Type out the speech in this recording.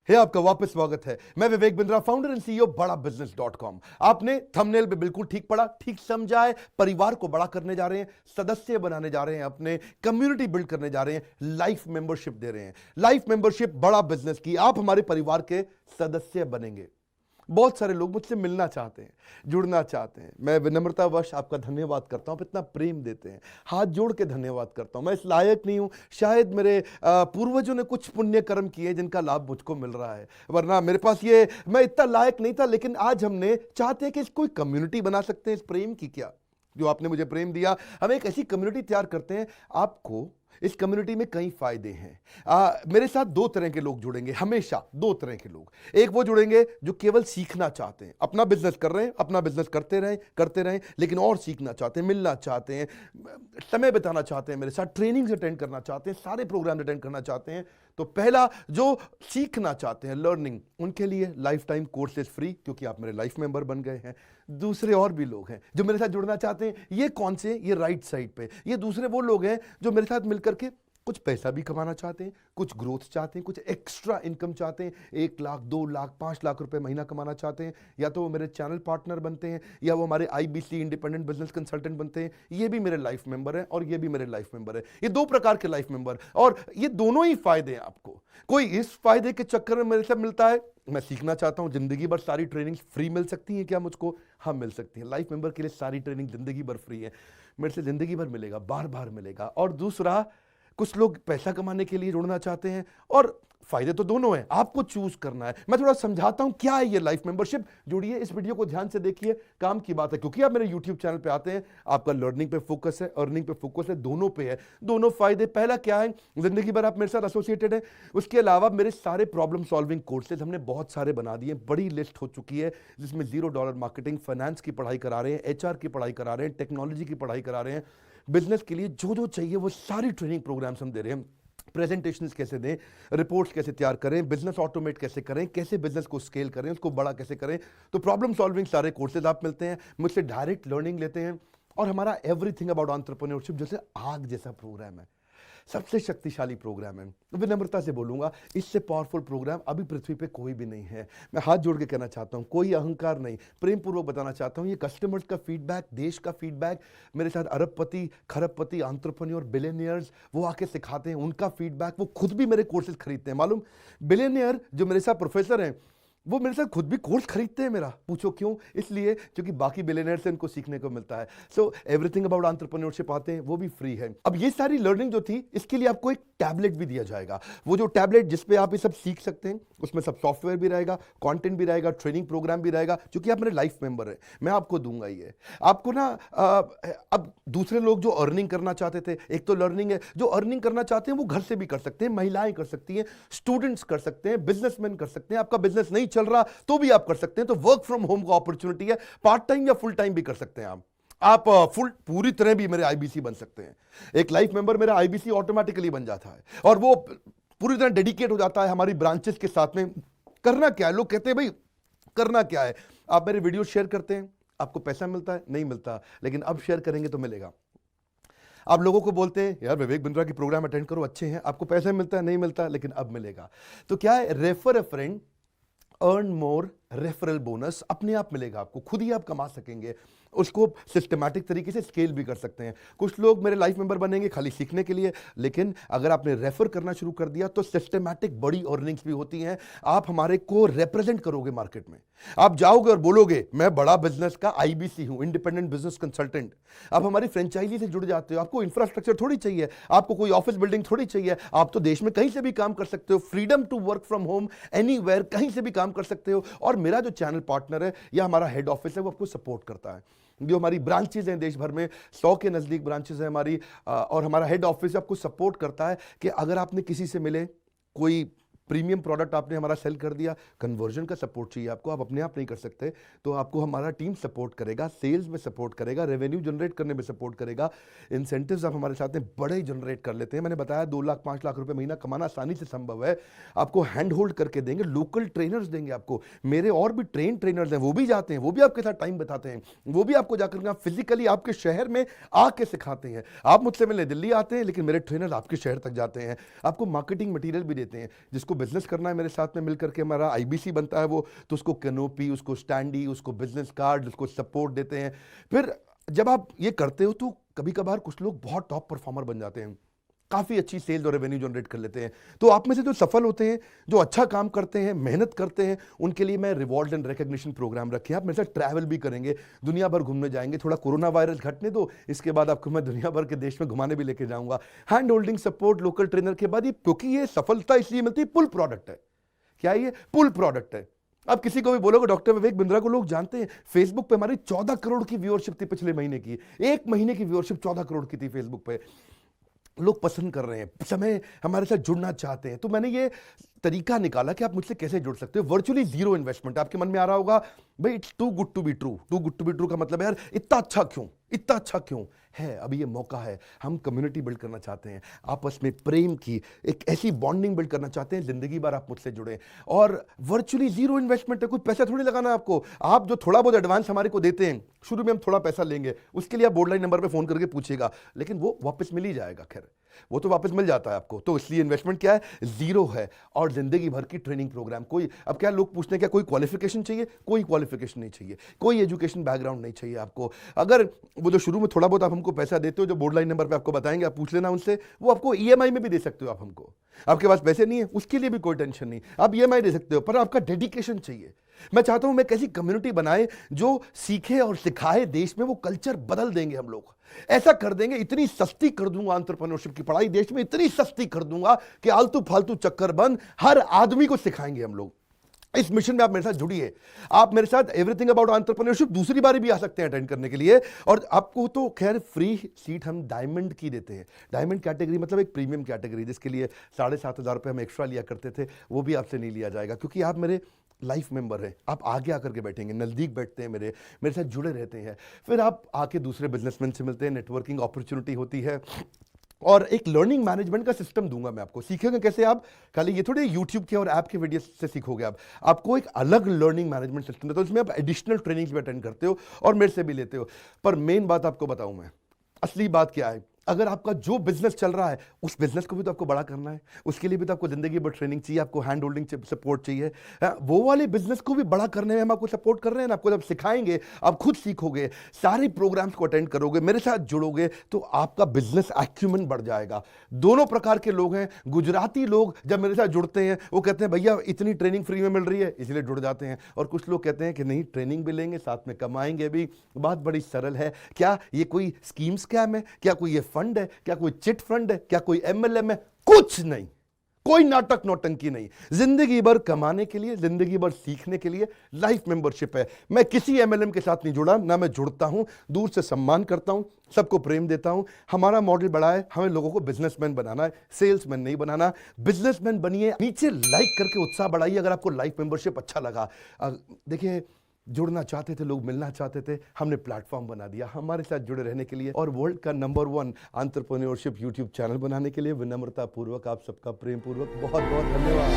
आपका वापस स्वागत है। मैं Vivek Bindra, founder and CEO बड़ा बिजनेस.com। आपने थंबनेल पे बिल्कुल ठीक पढ़ा, ठीक समझा है। परिवार को बड़ा करने जा रहे हैं, सदस्य बनाने जा रहे हैं, अपने कम्युनिटी बिल्ड करने जा रहे हैं, लाइफ मेंबरशिप दे रहे हैं। लाइफ मेंबरशिप बड़ा बिजनेस की, आप हमारे परिवार के सदस्य बनेंगे। बहुत सारे लोग मुझसे मिलना चाहते हैं, जुड़ना चाहते हैं। मैं विनम्रतावश आपका धन्यवाद करता हूं, आप इतना प्रेम देते हैं, हाथ जोड़ के धन्यवाद करता हूं। मैं इस लायक नहीं हूं, शायद मेरे पूर्वजों ने कुछ पुण्य कर्म किए जिनका लाभ मुझको मिल रहा है, वरना मेरे पास ये मैं इतना लायक नहीं था। लेकिन आज हमने चाहते हैं कि कोई कम्युनिटी बना सकते हैं इस प्रेम की। क्या जो आपने मुझे प्रेम दिया, हम एक ऐसी कम्युनिटी तैयार करते हैं। आपको इस कम्युनिटी में कई फायदे हैं। मेरे साथ दो तरह के लोग जुड़ेंगे, हमेशा दो तरह के लोग। एक वो जुड़ेंगे जो केवल सीखना चाहते हैं, अपना बिजनेस कर रहे हैं, अपना बिजनेस करते रहें, लेकिन और सीखना चाहते हैं, मिलना चाहते हैं, समय बिताना चाहते हैं, मेरे साथ ट्रेनिंग्स अटेंड करना चाहते हैं, सारे प्रोग्राम अटेंड करना चाहते हैं। तो पहला, जो सीखना चाहते हैं, लर्निंग, उनके लिए लाइफ टाइम कोर्सेज फ्री, क्योंकि आप मेरे लाइफ मेंबर बन गए हैं। दूसरे और भी लोग हैं जो मेरे साथ जुड़ना चाहते हैं। ये कौन से? ये राइट साइड पे ये दूसरे वो लोग हैं जो मेरे साथ मिलकर के कुछ पैसा भी कमाना चाहते हैं, कुछ ग्रोथ चाहते हैं, कुछ एक्स्ट्रा इनकम चाहते हैं। 1 लाख, 2 लाख, 5 लाख रुपए महीना कमाना चाहते हैं। या तो वो मेरे चैनल पार्टनर बनते हैं, या वो हमारे IBC इंडिपेंडेंट बिजनेस कंसल्टेंट बनते हैं। ये भी मेरे लाइफ मेंबर है और ये भी मेरे लाइफ मेंबर है। ये दो प्रकार के लाइफ मेंबर, और ये दोनों ही फायदे हैं आपको। कोई इस फायदे के चक्कर में मेरे साथ मिलता है, मैं सीखना चाहता हूं, जिंदगी भर सारी ट्रेनिंग फ्री मिल सकती है क्या मुझको? हाँ, मिल सकती है। लाइफ मेंबर के लिए सारी ट्रेनिंग जिंदगी भर फ्री है, मेरे से जिंदगी भर मिलेगा, बार बार मिलेगा। और दूसरा, कुछ लोग पैसा कमाने के लिए जुड़ना चाहते हैं, और फायदे तो दोनों हैं, आपको चूज करना है। मैं थोड़ा समझाता हूं क्या है ये लाइफ मेंबरशिप। जुड़िए, इस वीडियो को ध्यान से देखिए, काम की बात है। क्योंकि आप मेरे YouTube चैनल पे आते हैं, आपका लर्निंग पे फोकस है, अर्निंग पे फोकस है, दोनों पे है। दोनों फायदे, पहला क्या है, जिंदगी भर आप मेरे साथ एसोसिएटेड है। उसके अलावा मेरे सारे प्रॉब्लम सॉल्विंग कोर्सेज हमने बहुत सारे बना दिए, बड़ी लिस्ट हो चुकी है, जिसमें $0 मार्केटिंग, फाइनेंस की पढ़ाई करा रहे हैं, HR की पढ़ाई करा रहे हैं, टेक्नोलॉजी की पढ़ाई करा रहे हैं। बिजनेस के लिए जो जो चाहिए वो सारी ट्रेनिंग प्रोग्राम्स हम दे रहे हैं। प्रेजेंटेशंस कैसे दें, रिपोर्ट्स कैसे तैयार करें, बिजनेस ऑटोमेट कैसे करें, कैसे बिजनेस को स्केल करें, उसको बड़ा कैसे करें। तो प्रॉब्लम सॉल्विंग सारे कोर्सेज आप मिलते हैं, मुझसे डायरेक्ट लर्निंग लेते हैं। और हमारा एवरीथिंग अबाउट एंटरप्रेन्योरशिप जैसे आग जैसा प्रोग्राम है, सबसे शक्तिशाली प्रोग्राम है। विनम्रता से बोलूंगा, इससे पावरफुल प्रोग्राम अभी पृथ्वी पे कोई भी नहीं है। मैं हाथ जोड़ के कहना चाहता हूं, कोई अहंकार नहीं, प्रेम पूर्वक बताना चाहता हूं, ये कस्टमर्स का फीडबैक, देश का फीडबैक, मेरे साथ अरबपति, खरबपति, एंटरप्रेन्योर, बिलियनियर्स, वो आके सिखाते हैं, उनका फीडबैक, वो खुद भी मेरे कोर्सेज खरीदते हैं। मालूम, बिलियनियर जो मेरे साथ प्रोफेसर हैं, वो मेरे साथ खुद भी कोर्स खरीदते हैं मेरा। पूछो क्यों? इसलिए क्योंकि बाकी बिलियनियर से उनको सीखने को मिलता है। सो एवरीथिंग अबाउट एंटरप्रेन्योरशिप आते हैं, वो भी फ्री है। अब ये सारी लर्निंग जो थी, इसके लिए आपको एक टैबलेट भी दिया जाएगा। वो जो टैबलेट जिसपे आप ये सब सीख सकते हैं, उसमें सब सॉफ्टवेयर भी रहेगा, कंटेंट भी रहेगा, ट्रेनिंग प्रोग्राम भी रहेगा। क्योंकि आप मेरे लाइफ मेंबर है, मैं आपको दूंगा ये। आपको ना अब दूसरे लोग जो अर्निंग करना चाहते थे, एक तो लर्निंग है, जो अर्निंग करना चाहते हैं वो घर से भी कर सकते हैं, महिलाएं कर सकती हैं, स्टूडेंट्स कर सकते हैं, बिजनेसमैन कर सकते हैं। आपका बिजनेस नहीं चल रहा तो भी आप कर सकते हैं। तो वर्क फ्रॉम होम का अपॉर्चुनिटी है, पार्ट टाइम या फुल टाइम भी कर सकते हैं आप फुल पूरी तरह भी मेरे IBC बन सकते हैं। एक लाइफ मेंबर मेरा IBC ऑटोमेटिकली बन जाता है, और वो पूरी तरह डेडिकेट हो जाता है हमारी ब्रांचेस के साथ में। करना क्या है, लोग कहते हैं भाई करना क्या है, आप मेरे वीडियो शेयर करते हैं, आपको पैसा मिलता है? नहीं मिलता, लेकिन अब शेयर करेंगे तो मिलेगा। आप लोगों को बोलते हैं यार विवेक बिंद्रा की प्रोग्राम अटेंड करो, अच्छे हैं, आपको पैसा मिलता है? नहीं मिलता, लेकिन अब मिलेगा। तो क्या है, refer a friend, earn more, referral bonus अपने आप मिलेगा आपको, खुद ही आप कमा सकेंगे। उसको सिस्टमैटिक तरीके से स्केल भी कर सकते हैं। कुछ लोग मेरे लाइफ मेंबर बनेंगे खाली सीखने के लिए, लेकिन अगर आपने रेफर करना शुरू कर दिया तो सिस्टमैटिक बड़ी अर्निंग्स भी होती हैं। आप हमारे को रिप्रेजेंट करोगे मार्केट में, आप जाओगे और बोलोगे मैं बड़ा बिजनेस का IBC हूं, इंडिपेंडेंट बिजनेस कंसल्टेंट। आप हमारी फ्रेंचाइजी से जुड़ जाते हो, आपको इंफ्रास्ट्रक्चर थोड़ी चाहिए, आपको कोई ऑफिस बिल्डिंग थोड़ी चाहिए, आप तो देश में कहीं से भी काम कर सकते हो, freedom to work from home, anywhere, कहीं से भी काम कर सकते हो। और मेरा जो चैनल पार्टनर है या हमारा हेड ऑफिस है, वो आपको सपोर्ट करता है। जो हमारी ब्रांचेज हैं देश भर में, 100 के नजदीक ब्रांचेज हैं हमारी, और हमारा हेड ऑफिस आपको सपोर्ट करता है कि अगर आपने किसी से मिले, कोई प्रीमियम प्रोडक्ट आपने हमारा सेल कर दिया, कन्वर्जन का सपोर्ट चाहिए आपको, आप अपने आप नहीं कर सकते, तो आपको हमारा टीम सपोर्ट करेगा, सेल्स में सपोर्ट करेगा, रेवेन्यू जनरेट करने में सपोर्ट करेगा। इंसेंटिव्स आप हमारे साथ में बड़े जनरेट कर लेते हैं। मैंने बताया 2 लाख 5 लाख रुपए महीना कमाना आसानी से संभव है। आपको हैंड होल्ड करके देंगे, लोकल ट्रेनर्स देंगे आपको, मेरे और भी ट्रेन ट्रेनर्स हैं, वो भी जाते हैं, वो भी आपके साथ टाइम बताते हैं, वो भी आपको जाकर फिजिकली आपके शहर में आके सिखाते हैं। आप मुझसे मिलने दिल्ली आते हैं, लेकिन मेरे ट्रेनर आपके शहर तक जाते हैं, आपको मार्केटिंग मटीरियल भी देते हैं, जिसको जिसको बिजनेस करना है मेरे साथ में मिल करके हमारा आईबीसी बनता है वो, तो उसको कैनोपी, उसको स्टैंडी, उसको बिजनेस कार्ड, उसको सपोर्ट देते हैं। फिर जब आप ये करते हो तो कभी कभार कुछ लोग बहुत टॉप परफॉर्मर बन जाते हैं, काफ़ी अच्छी सेल्स और रेवेन्यू जनरेट कर लेते हैं। तो आप में से जो सफल होते हैं, जो अच्छा काम करते हैं, मेहनत करते हैं, उनके लिए मैं रिवॉर्ड एंड रिकग्निशन प्रोग्राम रखे हैं। आप मेरे साथ ट्रैवल भी करेंगे, दुनिया भर घूमने जाएंगे। थोड़ा कोरोना वायरस घटने दो, इसके बाद आपको मैं दुनिया भर के देश में घुमाने भी लेके जाऊंगा। Hand holding support, local trainer के बाद, क्योंकि ये सफलता इसलिए मिलती है, पुल प्रोडक्ट है। क्या ये पुल प्रोडक्ट है? आप किसी को भी बोलोगे डॉक्टर विवेक बिंद्रा को लोग जानते हैं, फेसबुक पे हमारी 14 करोड़ की व्यूअरशिप थी पिछले महीने की। एक महीने की व्यूअरशिप 14 करोड़ की थी फेसबुक पे। लोग पसंद कर रहे हैं, समय हमारे साथ जुड़ना चाहते हैं। तो मैंने ये तरीका निकाला कि आप मुझसे कैसे जुड़ सकते हो। Virtually zero investment. आपके मन में आ रहा होगा भाई it's too good to be true. Too good to be true का मतलब है यार इतना अच्छा क्यों, इतना अच्छा क्यों है? अभी ये मौका है, हम कम्युनिटी बिल्ड करना चाहते हैं, आपस में प्रेम की एक ऐसी बॉन्डिंग बिल्ड करना चाहते हैं, जिंदगी भर आप मुझसे जुड़े। और वर्चुअली जीरो इन्वेस्टमेंट है, कुछ पैसा थोड़ी लगाना है आपको। आप जो थोड़ा बहुत एडवांस हमारे को देते हैं, शुरू में हम थोड़ा पैसा लेंगे, उसके लिए आप बोर्ड लाइन नंबर पे फोन करके पूछिएगा, लेकिन वो वापस मिल ही जाएगा। खैर वो तो वापस मिल जाता है आपको। तो इसलिए इन्वेस्टमेंट क्या है? जीरो है। और जिंदगी भर की ट्रेनिंग प्रोग्राम। कोई अब क्या लोग पूछते हैं क्या कोई क्वालिफिकेशन चाहिए? कोई क्वालिफिकेशन नहीं चाहिए, कोई एजुकेशन बैकग्राउंड नहीं चाहिए आपको। अगर वो जो शुरू में थोड़ा बहुत आप हमको पैसा देते हो, जो बोर्ड लाइन नंबर पे आपको बताएंगे, आप पूछ लेना उनसे, वो आपको ईएमआई में भी दे सकते हो आप हमको। आपके पास पैसे नहीं है उसके लिए भी कोई टेंशन नहीं, आप ईएमआई दे सकते हो, पर आपका डेडिकेशन चाहिए। मैं चाहता हूं मैं कैसी कम्युनिटी बनाए जो सीखे और सिखाए देश में, वो कल्चर बदल देंगे हम लोग। ऐसा कर देंगे, इतनी सस्ती कर दूंगा एंटरप्रेन्योरशिप की पढ़ाई देश में, इतनी सस्ती कर दूंगा कि आलतू फालतू चक्कर बंद, हर आदमी को सिखाएंगे हम लोग। इस मिशन में आप मेरे साथ जुड़िए। आप मेरे साथ एवरीथिंग अबाउट एंटरप्रेन्योरशिप दूसरी बारी भी आ सकते हैं अटेंड करने के लिए। और आपको तो खैर फ्री सीट हम डायमंड की देते हैं। डायमंड कैटेगरी मतलब एक प्रीमियम कैटेगरी, जिसके लिए 7,500 रुपये हम एक्स्ट्रा लिया करते थे, वो भी आपसे नहीं लिया जाएगा, क्योंकि आप मेरे लाइफ मेंबर हैं। आप आगे आकर के बैठेंगे, नज़दीक बैठते हैं, मेरे साथ जुड़े रहते हैं। फिर आप आके दूसरे बिजनेसमैन से मिलते हैं, नेटवर्किंग अपॉर्चुनिटी होती है। और एक लर्निंग मैनेजमेंट का सिस्टम दूंगा मैं आपको। सीखेंगे कैसे? आप खाली ये थोड़े यूट्यूब के और ऐप के वीडियो से सीखोगे, आप आपको एक अलग लर्निंग मैनेजमेंट सिस्टम है, तो उसमें आप एडिशनल ट्रेनिंग्स भी अटेंड करते हो और मेरे से भी लेते हो। पर मेन बात आपको बताऊं मैं, असली बात क्या है। अगर आपका जो बिजनेस चल रहा है, उस बिजनेस को भी तो आपको बड़ा करना है, उसके लिए भी तो आपको जिंदगी भर ट्रेनिंग चाहिए, आपको हैंड होल्डिंग सपोर्ट चाहिए। वो वाले बिजनेस को भी बड़ा करने में हम आपको सपोर्ट कर रहे हैं ना। आपको जब सिखाएंगे, आप खुद सीखोगे, सारे प्रोग्राम्स को अटेंड करोगे, मेरे साथ जुड़ोगे, तो आपका बिजनेस एक्यूमेंट बढ़ जाएगा। दोनों प्रकार के लोग हैं। गुजराती लोग जब मेरे साथ जुड़ते हैं, वो कहते हैं भैया इतनी ट्रेनिंग फ्री में मिल रही है, इसलिए जुड़ जाते हैं। और कुछ लोग कहते हैं कि नहीं, ट्रेनिंग भी लेंगे, साथ में कमाएंगे भी। बात बड़ी सरल है। क्या ये कोई स्कीम स्कैम है? क्या कोई ये फंड है? क्या कोई चिट फंड है? क्या कोई एमएलएम है? कुछ नहीं, कोई नाटक नौटंकी नहीं। जिंदगी भर कमाने के लिए, जिंदगी भर सीखने के लिए लाइफ मेंबरशिप है। मैं किसी एमएलएम के साथ नहीं जुड़ा, ना मैं जुड़ता हूं। दूर से सम्मान करता हूं, सबको प्रेम देता हूं। हमारा मॉडल बड़ा है, हमें लोगों को बिजनेसमैन बनाना है, सेल्समैन नहीं बनाना। बिजनेसमैन बनिए। नीचे लाइक करके उत्साह बढ़ाइए अगर आपको लाइफ मेंबरशिप अच्छा लगा। देखिए, जुड़ना चाहते थे लोग, मिलना चाहते थे, हमने प्लेटफॉर्म बना दिया हमारे साथ जुड़े रहने के लिए। और वर्ल्ड का नंबर 1 एंटरप्रेन्योरशिप यूट्यूब चैनल बनाने के लिए विनम्रता पूर्वक आप सबका प्रेम पूर्वक बहुत बहुत धन्यवाद।